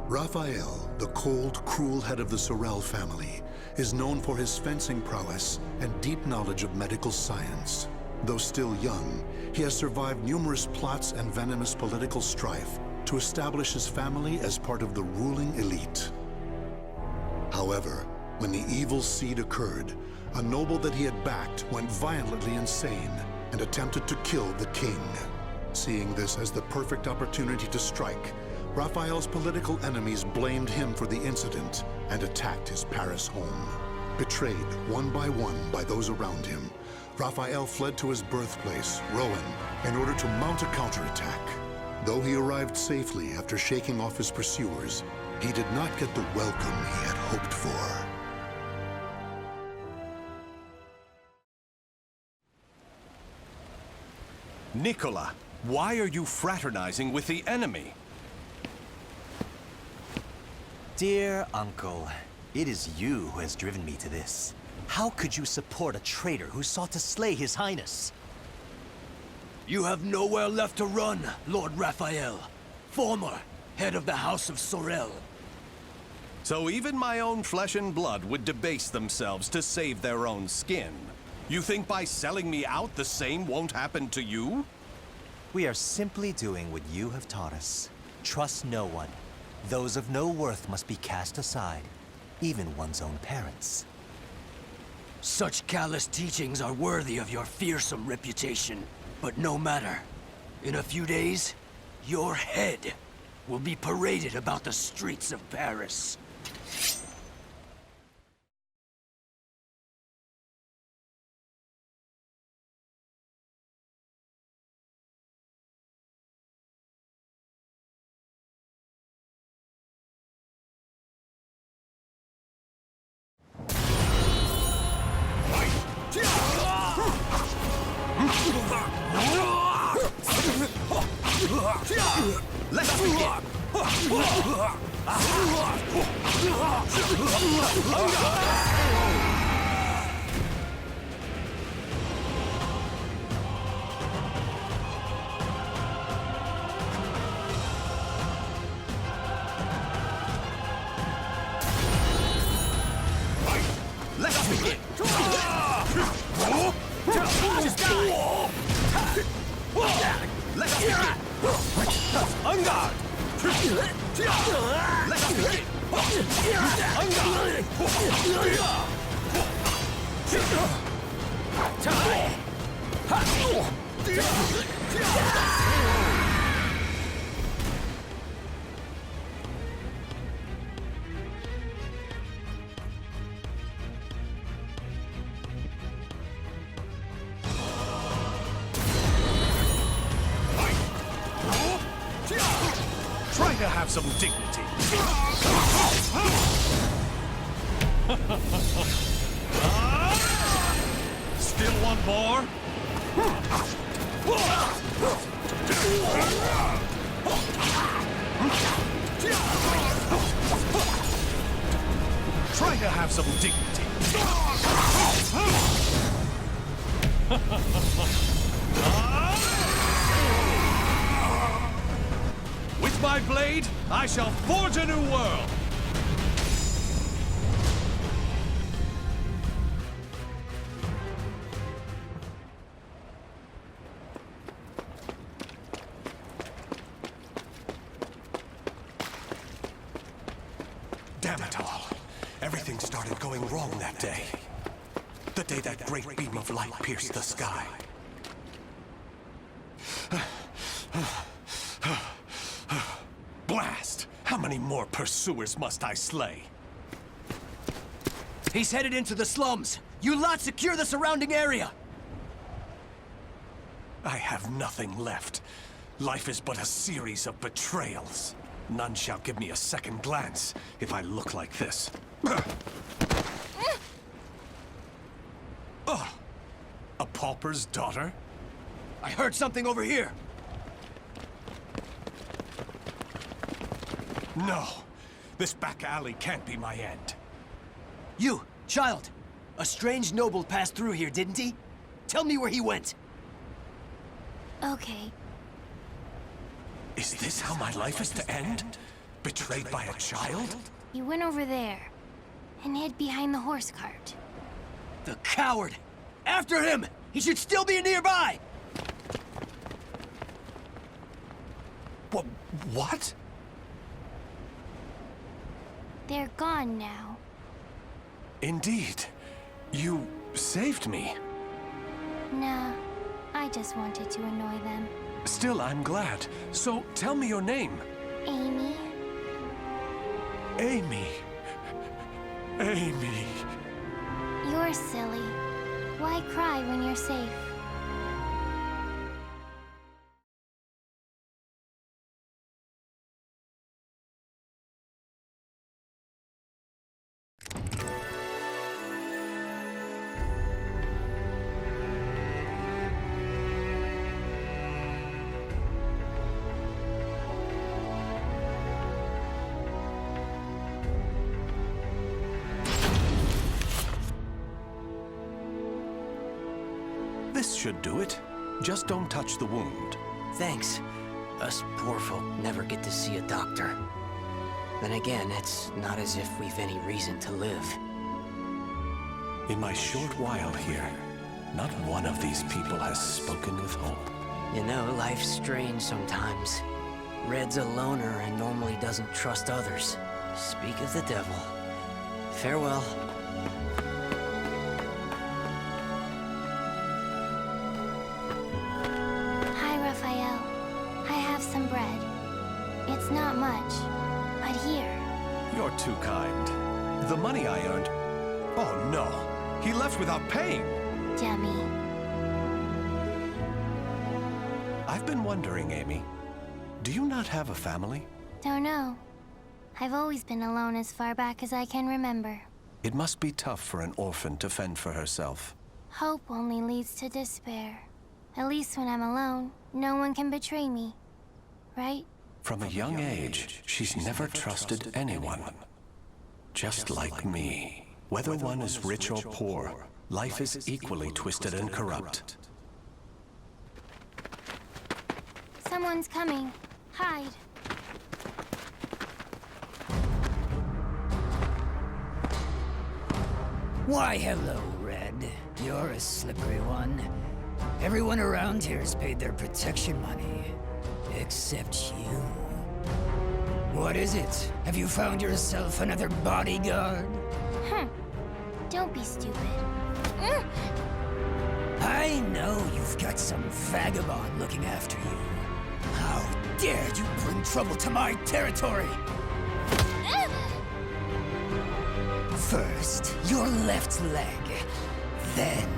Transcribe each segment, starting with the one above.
Raphael, the cold, cruel head of the Sorel family, is known for his fencing prowess and deep knowledge of medical science. Though still young, he has survived numerous plots and venomous political strife to establish his family as part of the ruling elite. However, when the evil seed occurred, a noble that he had backed went violently insane and attempted to kill the king. Seeing this as the perfect opportunity to strike, Raphael's political enemies blamed him for the incident and attacked his Paris home. Betrayed one by those around him, Raphael fled to his birthplace, Rouen, in order to mount a counterattack. Though he arrived safely after shaking off his pursuers, he did not get the welcome he had hoped for. Nicola, why are you fraternizing with the enemy? Dear Uncle, it is you who has driven me to this. How could you support a traitor who sought to slay His Highness? You have nowhere left to run, Lord Raphael, former head of the House of Sorel. So even my own flesh and blood would debase themselves to save their own skin. You think by selling me out the same won't happen to you? We are simply doing what you have taught us. Trust no one. Those of no worth must be cast aside, even one's own parents. Such callous teachings are worthy of your fearsome reputation. But no matter. In a few days, your head will be paraded about the streets of Paris. Let us begin! Let us begin! Just die! Let us begin! On guard! Let us begin! On guard! Try to have some dignity. Still want more? Try to have some dignity. With my blade, I shall forge a new world! Damn it all. Everything started going wrong that day. The day that great beam of light pierced the sky. Blast! How many more pursuers must I slay? He's headed into the slums. You lot secure the surrounding area. I have nothing left. Life is but a series of betrayals. None shall give me a second glance if I look like this. A pauper's daughter? I heard something over here. No. This back alley can't be my end. You, child. A strange noble passed through here, didn't he? Tell me where he went. Okay. Is this how my life is to end? Betrayed by a child? He went over there and hid behind the horse cart. The coward! After him! He should still be nearby! What? They're gone now. Indeed. You saved me. Nah, I just wanted to annoy them. Still, I'm glad. So, tell me your name. Amy? Amy. Amy. You're silly. Why cry when you're safe? This should do it. Just don't touch the wound. Thanks. Us poor folk never get to see a doctor. Then again, it's not as if we've any reason to live. In my short while here, not one of these people has spoken with hope. You know, life's strange sometimes. Red's a loner and normally doesn't trust others. Speak of the devil. Farewell. Hi, Raphael. I have some bread. It's not much, but here. You're too kind. The money I earned... Oh no! He left without paying! Dummy. I've been wondering, Amy. Do you not have a family? Don't know. I've always been alone as far back as I can remember. It must be tough for an orphan to fend for herself. Hope only leads to despair. At least when I'm alone, no one can betray me. Right? From a young age, she's never trusted anyone. Just like me. Whether one is rich or poor, life is equally twisted and corrupt. Someone's coming. Hide. Why, hello, Red. You're a slippery one. Everyone around here's paid their protection money. Except you. What is it? Have you found yourself another bodyguard? Don't be stupid. I know you've got some vagabond looking after you. How dare you bring trouble to my territory? First, your left leg. Then...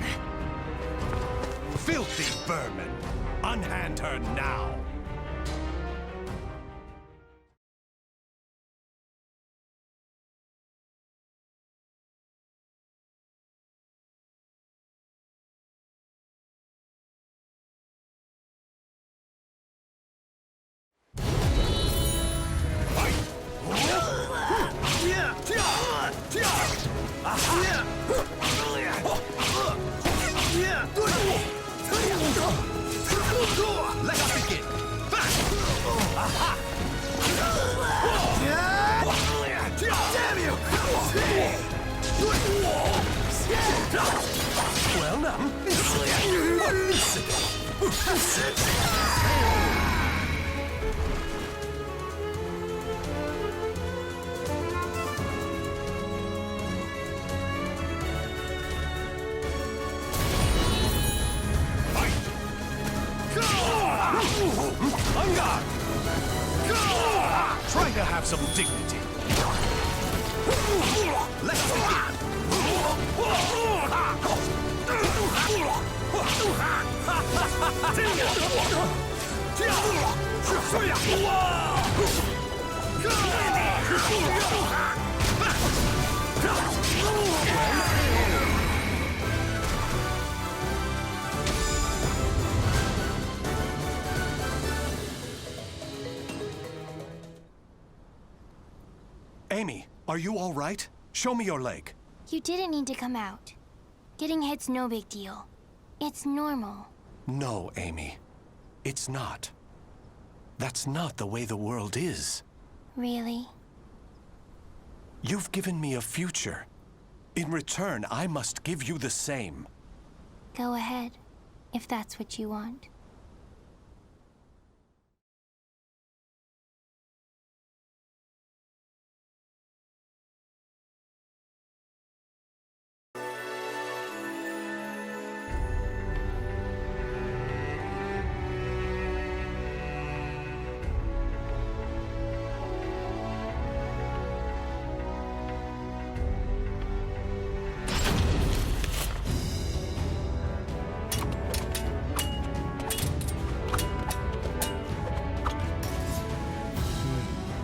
Filthy vermin! Unhand her now! Let us begin! Damn you! Well, now. On guard! Try to have some dignity. Let's begin! Amy, are you all right? Show me your leg. You didn't need to come out. Getting hit's no big deal. It's normal. No, Amy. It's not. That's not the way the world is. Really? You've given me a future. In return, I must give you the same. Go ahead, if that's what you want.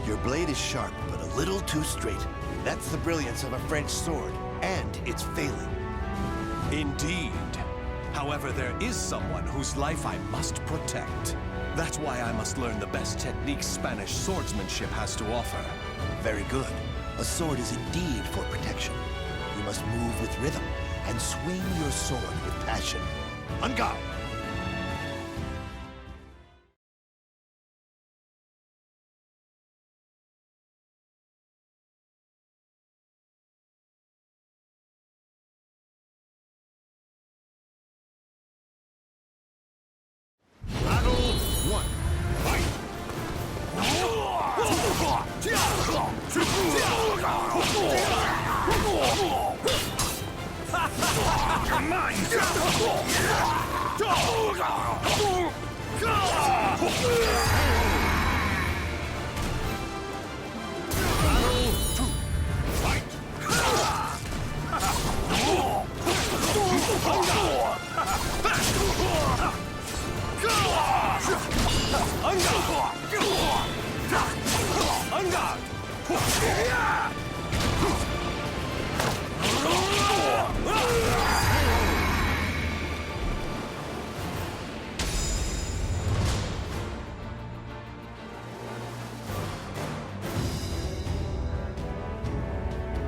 Your blade is sharp, but a little too straight. That's the brilliance of a French sword, and it's failing. Indeed. However, there is someone whose life I must protect. That's why I must learn the best techniques Spanish swordsmanship has to offer. Very good. A sword is indeed for protection. You must move with rhythm and swing your sword with passion. On guard!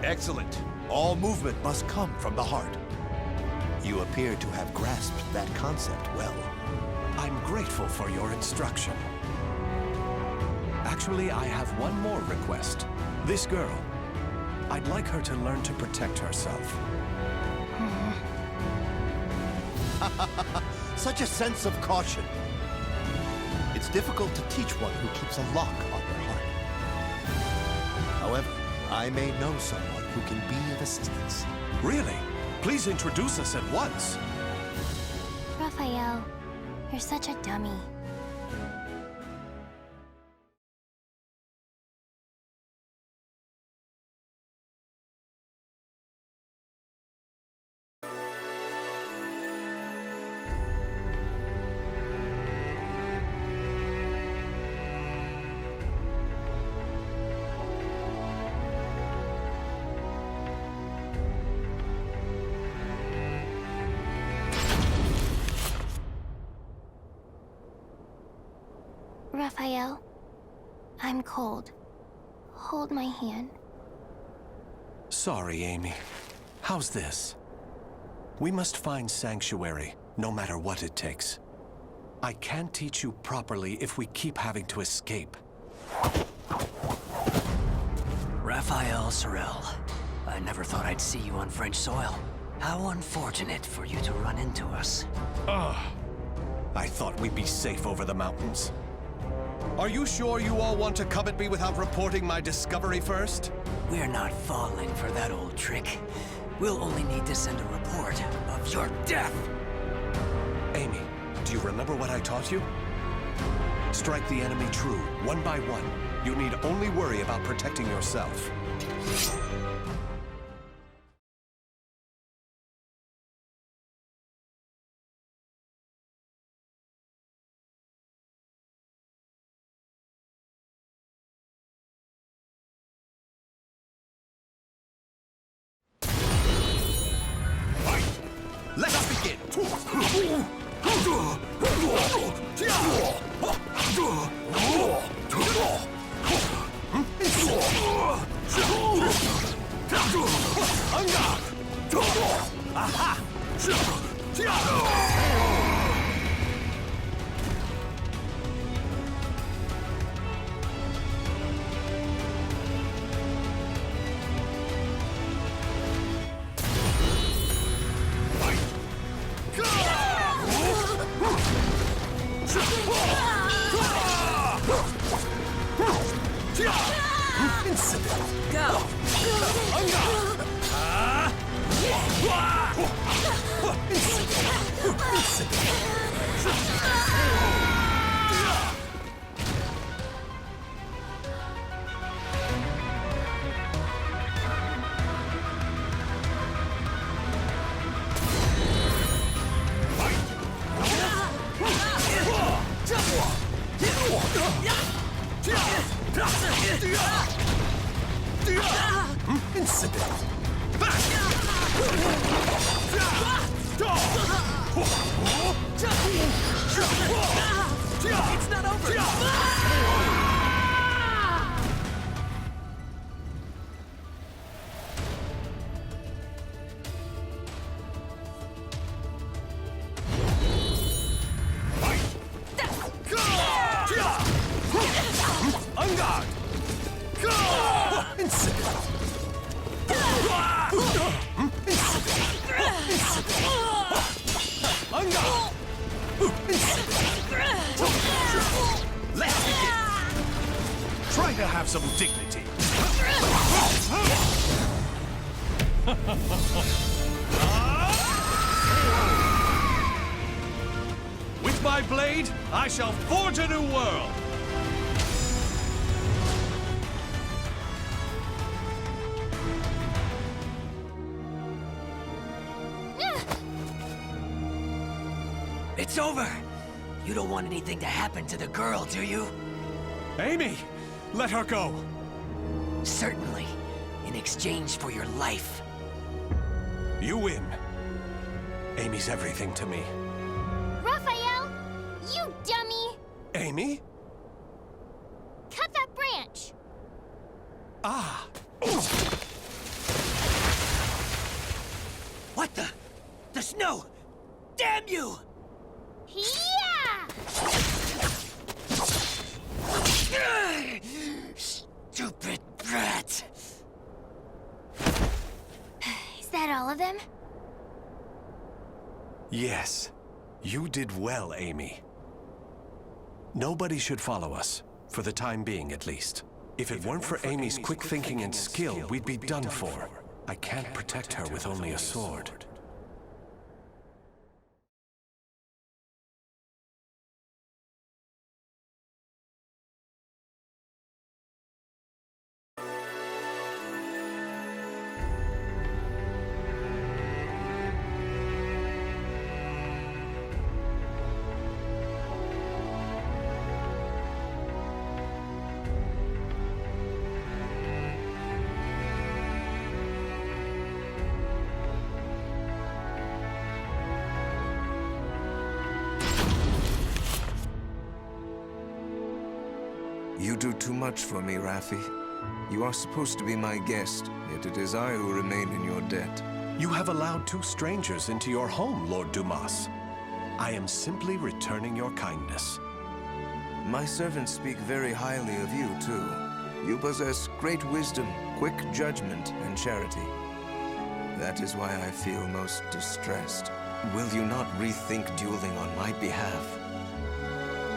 Excellent. All movement must come from the heart. You appear to have grasped that concept well. I'm grateful for your instruction. Actually, I have one more request. This girl. I'd like her to learn to protect herself. Such a sense of caution. It's difficult to teach one who keeps a lock on their heart. However, I may know someone who can be of assistance. Really? Please introduce us at once. Raphael, you're such a dummy. Raphael, I'm cold. Hold my hand. Sorry, Amy. How's this? We must find sanctuary, no matter what it takes. I can't teach you properly if we keep having to escape. Raphael Sorel, I never thought I'd see you on French soil. How unfortunate for you to run into us. I thought we'd be safe over the mountains. Are you sure you all want to come at me without reporting my discovery first? We're not falling for that old trick. We'll only need to send a report of your death. Amy, do you remember what I taught you? Strike the enemy true, one by one. You need only worry about protecting yourself. Let us begin! Incident! It's not over! On guard! Incident! On guard! Let's begin! Try to have some dignity. With my blade, I shall forge a new world! It's over! You don't want anything to happen to the girl, do you? Amy! Let her go! Certainly. In exchange for your life. You win. Amy's everything to me. Raphael! You dummy! Amy? Cut that branch! Ah! What the? The snow! Damn you! Yeah! Stupid brat! Is that all of them? Yes. You did well, Amy. Nobody should follow us, for the time being at least. If it weren't for Amy's quick thinking and skill, we'd be done for. I can't protect her with only a sword. You do too much for me, Raffi. You are supposed to be my guest, yet it is I who remain in your debt. You have allowed two strangers into your home, Lord Dumas. I am simply returning your kindness. My servants speak very highly of you, too. You possess great wisdom, quick judgment, and charity. That is why I feel most distressed. Will you not rethink dueling on my behalf?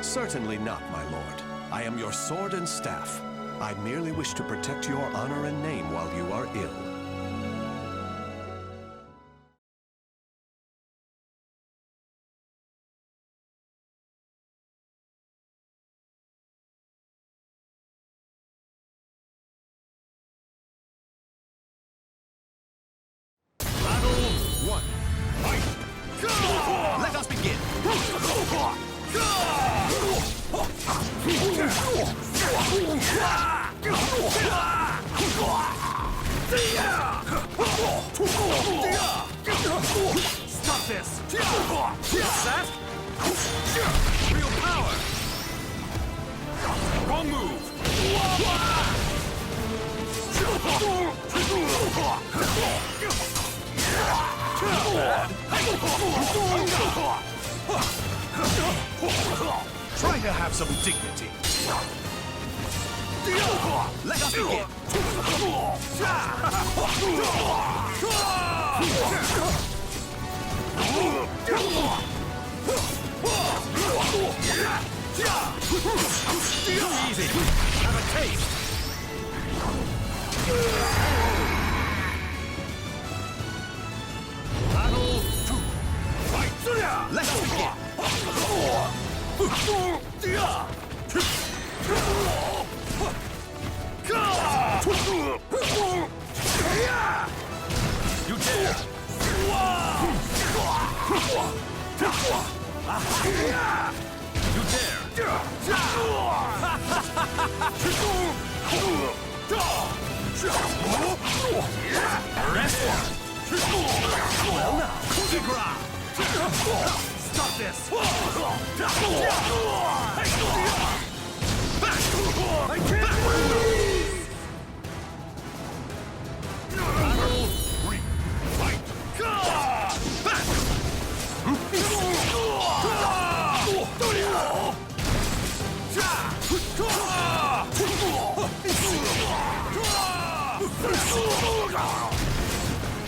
Certainly not, my lord. I am your sword and staff. I merely wish to protect your honor and name while you are ill. Battle 1. Fight! Let us begin! Stop this! Set! Real power! Wrong move! Try to have some dignity. Let us begin. Easy. Have a taste. Battle 2. Fight. Let us begin. You dare! You dare! Stop this! I can't breathe! Battle! Fight!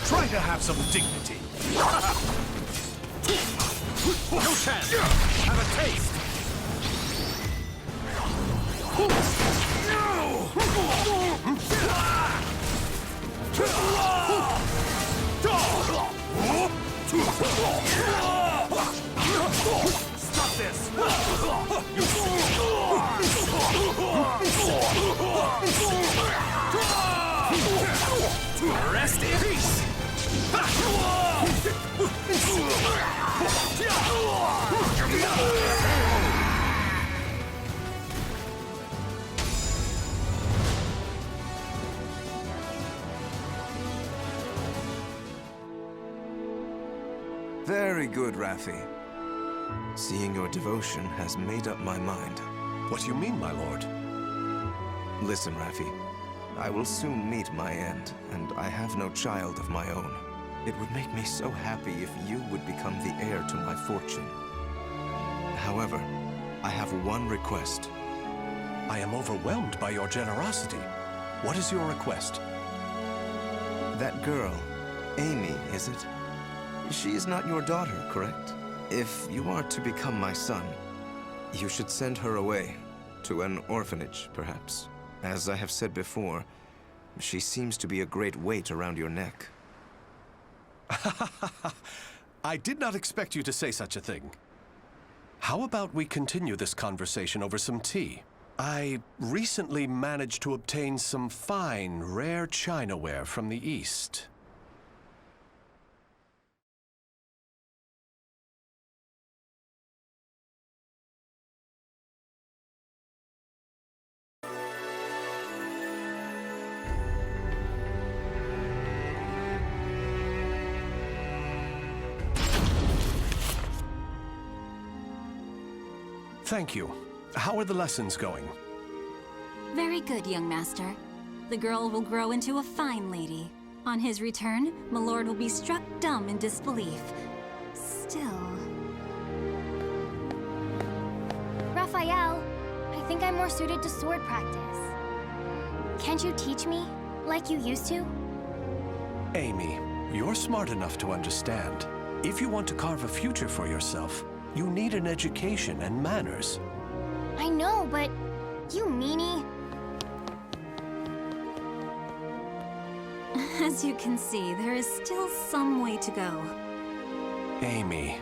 Try to have some dignity. No chance! Have a taste! Stop this! Rest in peace! Very good, Raffi. Seeing your devotion has made up my mind. What do you mean, my lord? Listen, Raffi. I will soon meet my end, and I have no child of my own. It would make me so happy if you would become the heir to my fortune. However, I have one request. I am overwhelmed by your generosity. What is your request? That girl, Amy, is it? She is not your daughter, correct? If you are to become my son, you should send her away, to an orphanage, perhaps. As I have said before, she seems to be a great weight around your neck. I did not expect you to say such a thing. How about we continue this conversation over some tea? I recently managed to obtain some fine, rare chinaware from the East. Thank you. How are the lessons going? Very good, young master. The girl will grow into a fine lady. On his return, my lord will be struck dumb in disbelief. Still... Raphael, I think I'm more suited to sword practice. Can't you teach me, like you used to? Amy, you're smart enough to understand. If you want to carve a future for yourself, you need an education and manners. I know, but you meanie. As you can see, there is still some way to go. Amy.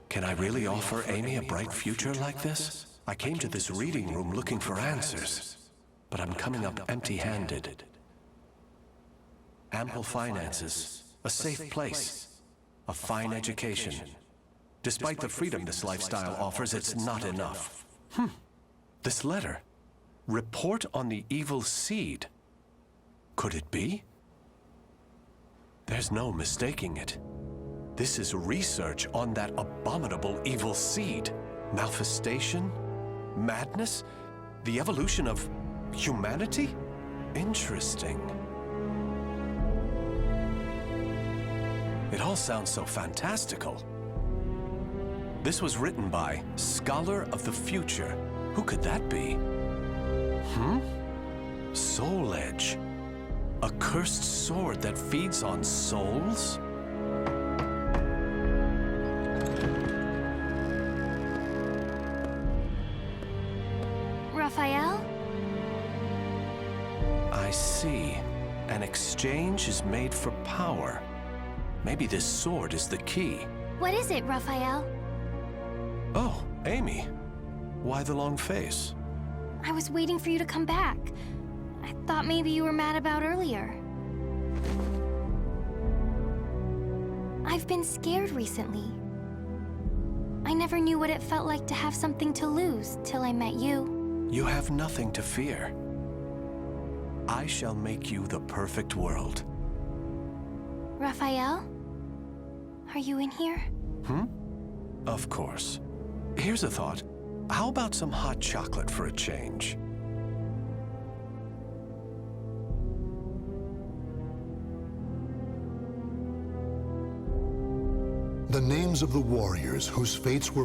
Can I really offer Amy a bright future like this? I came to this reading room looking for answers, but I'm coming up empty-handed. Ample finances, a safe place, a fine education. Despite the freedom this lifestyle offers, it's not enough. This letter. Report on the evil seed. Could it be? There's no mistaking it. This is research on that abominable evil seed. Malfestation? Madness? The evolution of humanity? Interesting. It all sounds so fantastical. This was written by Scholar of the Future. Who could that be? Soul Edge. A cursed sword that feeds on souls? Raphael? I see. An exchange is made for power. Maybe this sword is the key. What is it, Raphael? Oh, Amy. Why the long face? I was waiting for you to come back. I thought maybe you were mad about earlier. I've been scared recently. I never knew what it felt like to have something to lose till I met you. You have nothing to fear. I shall make you the perfect world. Raphael? Are you in here? Of course. Here's a thought. How about some hot chocolate for a change? The names of the warriors whose fates were